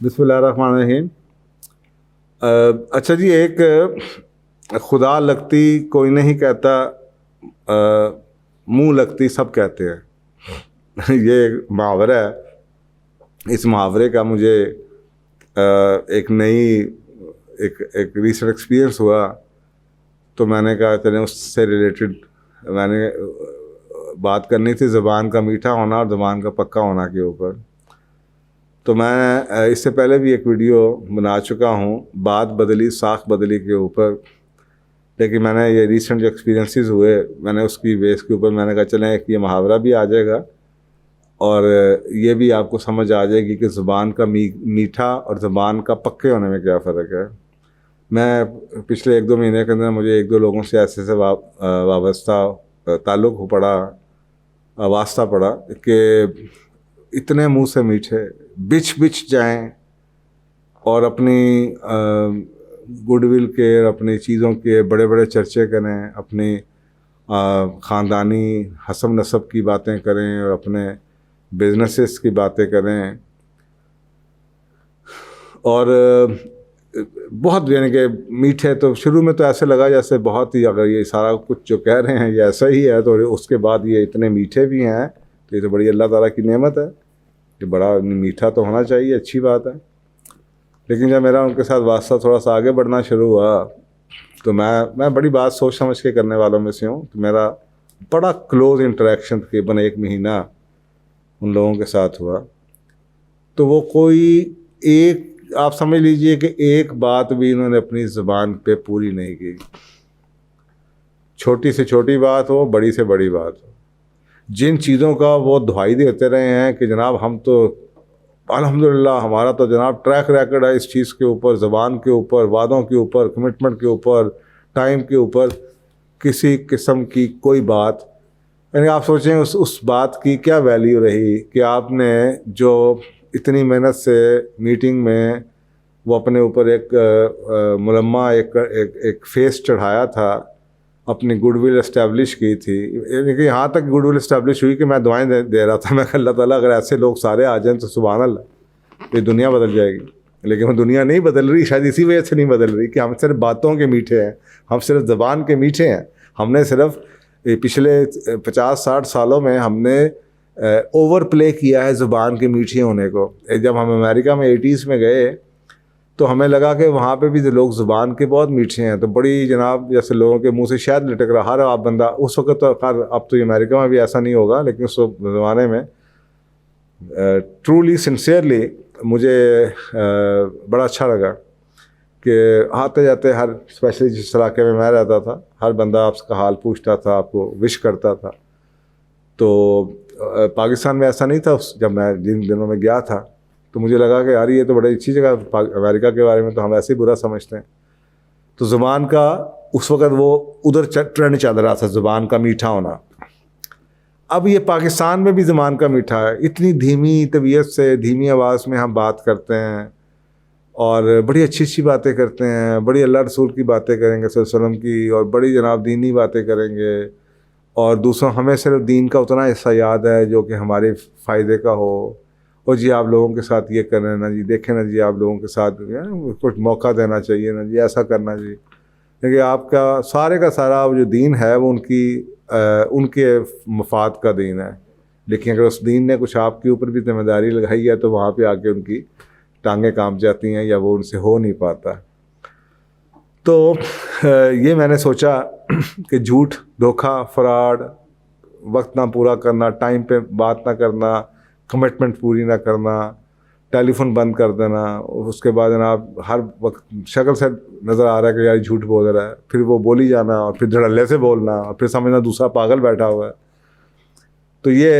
बिस्मिल्लाहिर्रहमानिर्रहीम। अच्छा जी, एक खुदा लगती कोई नहीं कहता, मुंह लगती सब कहते हैं। ये एक मुहावरा है। इस मुहावरे का मुझे एक नई एक रीसेंट एक्सपीरियंस हुआ, तो मैंने कहा चलें उससे रिलेटेड मैंने बात करनी थी, ज़ुबान का मीठा होना और ज़ुबान का पक्का होना के ऊपर। तो मैं इससे पहले भी एक वीडियो बना चुका हूँ, बात बदली साख बदली के ऊपर। लेकिन मैंने ये रीसेंट जो एक्सपीरियंसेस हुए, मैंने उसकी बेस के ऊपर मैंने कहा चलें एक ये मुहावरा भी आ जाएगा और ये भी आपको समझ आ जाएगी कि ज़ुबान का मीठा और ज़ुबान का पक्के होने में क्या फ़र्क है। मैं पिछले 1-2 महीने के अंदर मुझे 1-2 लोगों से ऐसे वाबस्ता ताल्लुक़ हो पड़ा, वास्ता पड़ा कि इतने मुंह से मीठे बिछ बिछ जाएं और अपनी गुडविल के, अपनी चीज़ों के बड़े बड़े चर्चे करें, अपनी ख़ानदानी हसब नसब की बातें करें और अपने बिजनेसेस की बातें करें। और बहुत यानी कि मीठे, तो शुरू में तो ऐसे लगा जैसे बहुत ही, अगर ये सारा कुछ जो कह रहे हैं ये ऐसा ही है, तो उसके बाद ये इतने मीठे भी हैं, तो ये तो बड़ी अल्लाह ताला की नेमत है कि बड़ा मीठा तो होना चाहिए, अच्छी बात है। लेकिन जब मेरा उनके साथ वास्ता थोड़ा सा आगे बढ़ना शुरू हुआ, तो मैं बड़ी बात सोच समझ के करने वालों में से हूँ। तो मेरा बड़ा क्लोज इंटरेक्शन तकरीबन 1 महीना उन लोगों के साथ हुआ। तो वो कोई एक, आप समझ लीजिए कि एक बात भी इन्होंने अपनी ज़ुबान पे पूरी नहीं की। छोटी से छोटी बात हो, बड़ी से बड़ी बात हो, जिन चीज़ों का वो दुहाई देते रहे हैं कि जनाब हम तो अल्हम्दुलिल्लाह हमारा तो जनाब ट्रैक रिकॉर्ड है इस चीज़ के ऊपर, ज़ुबान के ऊपर, वादों के ऊपर, कमिटमेंट के ऊपर, टाइम के ऊपर, किसी किस्म की कोई बात, यानी आप सोचें उस बात की क्या वैल्यू रही कि आपने जो इतनी मेहनत से मीटिंग में वो अपने ऊपर एक मुलम्मा एक फेस चढ़ाया था, अपनी गुडविल इस्टेब्लिश की थी। यानी कि यहाँ तक गुडविल इस्टेब्लिश हुई कि मैं दुआएं दे रहा था, मैं अल्लाह ताला अगर ऐसे लोग सारे आ जाएं तो सुभान अल्लाह, ये दुनिया बदल जाएगी। लेकिन वो दुनिया नहीं बदल रही, शायद इसी वजह से नहीं बदल रही कि हम सिर्फ बातों के मीठे हैं, हम सिर्फ ज़बान के मीठे हैं। हमने सिर्फ पिछले 50-60 सालों में हमने ओवर प्ले किया है ज़ुबान के मीठे होने को। जब हम अमेरिका में 80s में गए तो हमें लगा कि वहाँ पे भी लोग ज़ुबान के बहुत मीठे हैं, तो बड़ी जनाब जैसे लोगों के मुंह से शहद लटक रहा हर आप बंदा। उस वक्त तो खैर अब तो अमेरिका में भी ऐसा नहीं होगा, लेकिन उस ज़माने में ट्रूली सिंसियरली मुझे बड़ा अच्छा लगा कि आते जाते हर, स्पेशली जिस इलाके में मैं रहता था, हर बंदा आपका हाल पूछता था, आपको विश करता था। तो पाकिस्तान में ऐसा नहीं था जब मैं जिन दिनों में गया था, तो मुझे लगा कि यार ये तो बड़ी अच्छी जगह, अमेरिका के बारे में तो हम ऐसे ही बुरा समझते हैं। तो ज़ुबान का उस वक़्त वो उधर ट्रेंड चल रहा था, ज़ुबान का मीठा होना। अब ये पाकिस्तान में भी ज़ुबान का मीठा है, इतनी धीमी तबीयत से, धीमी आवाज़ में हम बात करते हैं और बड़ी अच्छी अच्छी बातें करते हैं, बड़ी अल्लाह रसूल की बातें करेंगे सल्लल्लाहु अलैहि वसल्लम की, और बड़ी जनाब दीनी बातें करेंगे, और दूसरों हमें सिर्फ दीन का उतना हिस्सा याद है जो कि हमारे फ़ायदे का हो। और जी आप लोगों के साथ ये करना ना जी, देखें ना जी आप लोगों के साथ कुछ मौका देना चाहिए ना जी, ऐसा करना जी। लेकिन आपका सारे का सारा जो दीन है वो उनके मफाद का दीन है। लेकिन अगर उस दीन ने कुछ आपके ऊपर भी जिम्मेदारी लगाई है तो वहाँ पे आके उनकी टांगें कांप जाती हैं या वो उनसे हो नहीं पाता। तो ये मैंने सोचा कि झूठ, धोखा, फ्रॉड, वक्त ना पूरा करना, टाइम पे बात ना करना, कमिटमेंट पूरी ना करना, टेलीफोन बंद कर देना, उसके बाद जनाब हर वक्त शक्ल से नज़र आ रहा है कि यार झूठ बोल रहा है, फिर वो बोली जाना और फिर धड़ल्ले से बोलना और फिर समझना दूसरा पागल बैठा हुआ है। तो ये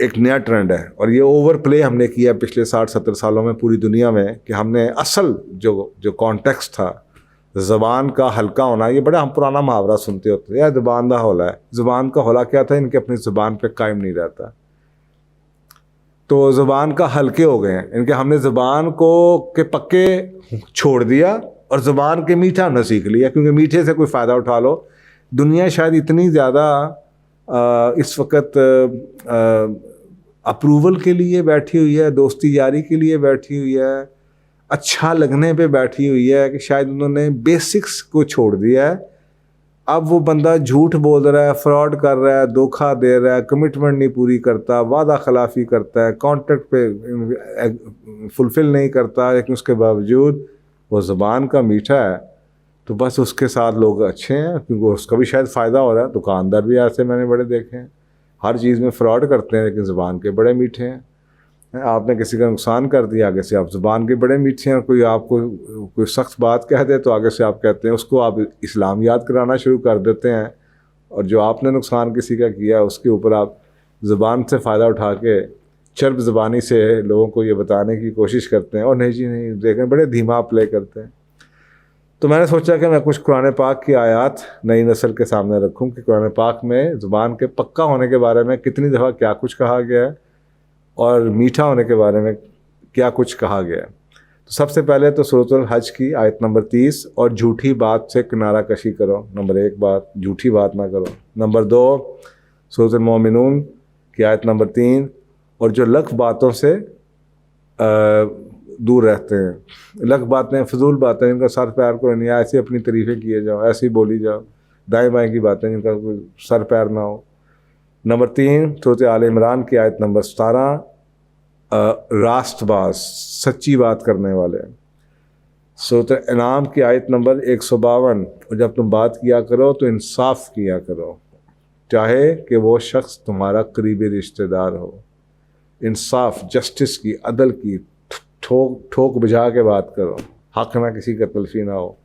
एक नया ट्रेंड है और ये ओवर प्ले हमने किया पिछले 60-70 सालों में पूरी दुनिया में, कि हमने असल जो कॉन्टेक्स्ट था ज़बान का हल्का होना, ये बड़ा हम पुराना मुहावरा सुनते होते थे, यार ज़बान दा हौला है। ज़बान का हौला क्या था? इनके अपनी ज़बान पे कायम नहीं रहता, तो ज़बान का हल्के हो गए हैं इनके। हमने ज़बान को के पक्के छोड़ दिया और ज़बान के मीठा होना सीख लिया, क्योंकि मीठे से कोई फ़ायदा उठा लो। दुनिया शायद इतनी ज़्यादा इस वक्त अप्रूवल के लिए बैठी हुई है, दोस्ती यारी के लिए बैठी हुई है, अच्छा लगने पे बैठी हुई है कि शायद उन्होंने बेसिक्स को छोड़ दिया है। अब वो बंदा झूठ बोल रहा है, फ्रॉड कर रहा है, धोखा दे रहा है, कमिटमेंट नहीं पूरी करता, वादा खिलाफी करता है, कॉन्ट्रैक्ट पे फुलफिल नहीं करता, लेकिन उसके बावजूद वो ज़ुबान का मीठा है, तो बस उसके साथ लोग अच्छे हैं, क्योंकि उसका भी शायद फ़ायदा हो रहा है। दुकानदार भी ऐसे मैंने बड़े देखे हैं, हर चीज़ में फ़्रॉड करते हैं, लेकिन ज़ुबान के बड़े मीठे हैं। आपने किसी का नुकसान कर दिया, आगे से आप ज़ुबान के बड़े मीठे हैं। कोई आपको कोई सख्त बात कह दे तो आगे से आप कहते हैं, उसको आप इस्लाम याद कराना शुरू कर देते हैं, और जो आपने नुकसान किसी का किया उसके ऊपर आप ज़ुबान से फ़ायदा उठा के चर्ब ज़बानी से लोगों को ये बताने की कोशिश करते हैं, और नहीं जी नहीं, देखें बड़े धीमा प्ले करते हैं। तो मैंने सोचा कि मैं कुछ कुरान पाक की आयत नई नस्ल के सामने रखूं कि कुरान पाक में ज़ुबान के पक्का होने के बारे में कितनी दफ़ा क्या कुछ कहा गया है, और मीठा होने के बारे में क्या कुछ कहा गया है। तो सबसे पहले तो सूरतुल हज की आयत नंबर 30, और झूठी बात से किनारा कशी करो। नंबर 1 बात, झूठी बात ना करो। नंबर 2 सूरतुल मोमिनून की आयत नंबर 3, और जो लख बातों से दूर रहते हैं। लख बातें, फजूल बातें जिनका सर पैर को नहीं, ऐसे अपनी तारीफ़ें किए जाओ, ऐसे ही बोली जाओ, दाएँ बाएँ की बातें जिनका कोई सर पैर ना हो। नंबर 3 सूरत आल इमरान की आयत नंबर 17, रास्तबाज, सच्ची बात करने वाले। सूरत इनाम की आयत नंबर 152, और जब तुम बात किया करो तो इंसाफ किया करो, चाहे कि वो शख्स तुम्हारा करीबी रिश्तेदार हो। इंसाफ, जस्टिस की, अदल की, ठोक बुझा के बात करो, हक ना किसी का तलफी ना हो।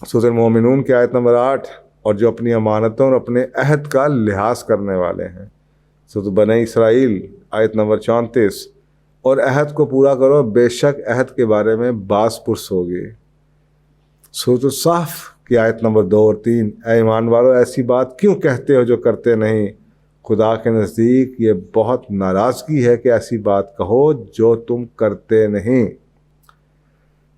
सूरत मोमिनून की आयत नंबर 8, और जो अपनी अमानतों और अपने अहद का लिहाज करने वाले हैं। सूरत बनी इसराइल आयत नंबर 34, और अहद को पूरा करो, बेशक अहद के बारे में बास पुरस होगी। सूरत साफ की आयत नंबर 2 और 3, ऐ ईमान वालों, ऐसी बात क्यों कहते हो जो करते नहीं, खुदा के नज़दीक ये बहुत नाराज़गी है कि ऐसी बात कहो जो तुम करते नहीं।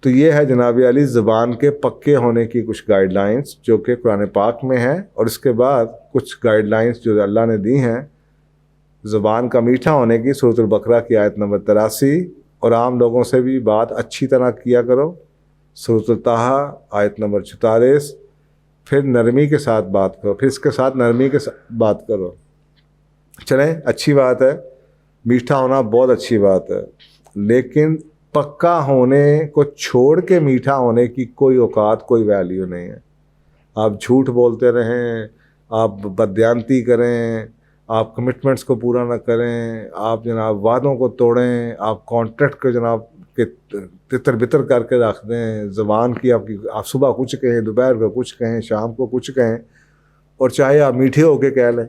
तो ये है जनाब अली ज़ुबान के पक्के होने की कुछ गाइडलाइंस जो कि कुरान पाक में है, और इसके बाद कुछ गाइडलाइंस जो अल्लाह ने दी हैं ज़ुबान का मीठा होने की। सूरत बकरा की आयत नंबर 83, और आम लोगों से भी बात अच्छी तरह किया करो। सूरत ताहा आयत नंबर 44, फिर नरमी के साथ बात करो, फिर इसके साथ नरमी के साथ बात करो। चलें, अच्छी बात है, मीठा होना बहुत अच्छी बात है, लेकिन पक्का होने को छोड़ के मीठा होने की कोई औकात, कोई वैल्यू नहीं है। आप झूठ बोलते रहें, आप बदयांती करें, आप कमिटमेंट्स को पूरा ना करें, आप जनाब वादों को तोड़ें, आप कॉन्ट्रैक्ट को जनाब के तितर बितर करके रख दें, ज़बान की आपकी, आप सुबह कुछ कहें, दोपहर को कुछ कहें, शाम को कुछ कहें, और चाहे आप मीठे होके कह लें,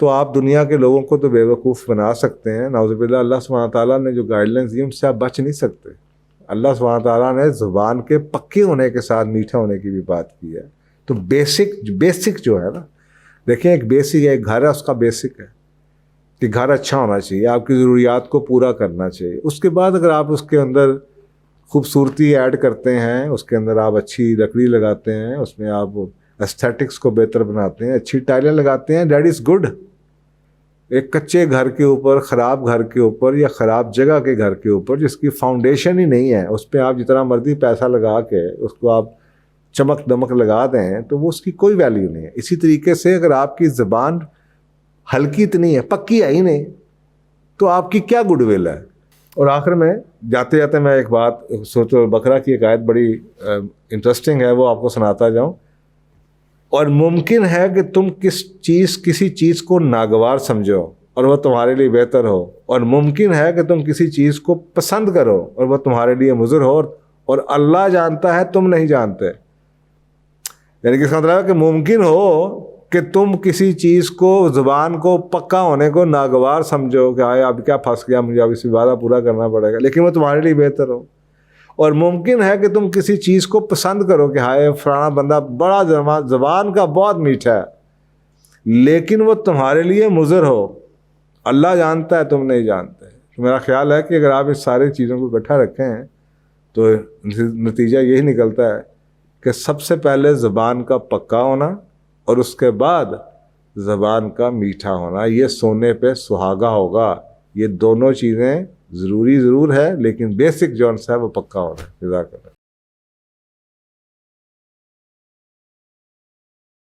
तो आप दुनिया के लोगों को तो बेवकूफ़ बना सकते हैं। नाउज़ुबिल्लाह, अल्लाह सुब्हानहू ताला ने जो गाइडलाइंस दी उनसे आप बच नहीं सकते। अल्लाह सुब्हानहू ताला ने ज़ुबान के पक्के होने के साथ मीठा होने की भी बात की है। तो बेसिक जो है ना, देखिए एक बेसिक है, एक घर है, उसका बेसिक है कि घर अच्छा होना चाहिए, आपकी ज़रूरियात को पूरा करना चाहिए। उसके बाद अगर आप उसके अंदर खूबसूरती ऐड करते हैं, उसके अंदर आप अच्छी लकड़ी लगाते हैं, उसमें आप एस्थेटिक्स को बेहतर बनाते हैं, अच्छी टाइलें लगाते हैं, दैट इज़ गुड। एक कच्चे घर के ऊपर, ख़राब घर के ऊपर, या ख़राब जगह के घर के ऊपर जिसकी फाउंडेशन ही नहीं है, उस पर आप जितना मर्जी पैसा लगा के उसको आप चमक दमक लगा दें तो वो उसकी कोई वैल्यू नहीं है। इसी तरीके से अगर आपकी ज़बान हल्की इतनी है, पक्की है ही नहीं, तो आपकी क्या गुडविल है। और आखिर में जाते जाते मैं एक बात, सूरत बकरा की एक आयत बड़ी इंटरेस्टिंग है, वो आपको सुनाता जाऊँ। और मुमकिन है कि तुम किसी चीज़ को नागवार समझो और वह तुम्हारे लिए बेहतर हो, और मुमकिन है कि तुम किसी चीज़ को पसंद करो और वह तुम्हारे लिए मुज़र हो, और अल्लाह जानता है तुम नहीं जानते। यानी कि इसका मतलब है कि मुमकिन हो कि तुम किसी चीज़ को, ज़ुबान को पक्का होने को नागवार समझो कि आए अब क्या फंस गया, मुझे अब इस वादा पूरा करना पड़ेगा, लेकिन वह तुम्हारे लिए बेहतर हो। और मुमकिन है कि तुम किसी चीज़ को पसंद करो कि हाय फलाना बंदा बड़ा ज़बान का बहुत मीठा है, लेकिन वो तुम्हारे लिए मुज़र हो, अल्लाह जानता है तुम नहीं जानते। तो मेरा ख्याल है कि अगर आप इस सारी चीज़ों को इकट्ठा रखें तो नतीजा यही निकलता है कि सबसे पहले ज़बान का पक्का होना और उसके बाद ज़बान का मीठा होना, ये सोने पे सुहागा होगा। ये दोनों चीज़ें ज़रूरी ज़रूर है, लेकिन बेसिक जौन सा है वो पक्का होना है। जज़ाकल्लाह।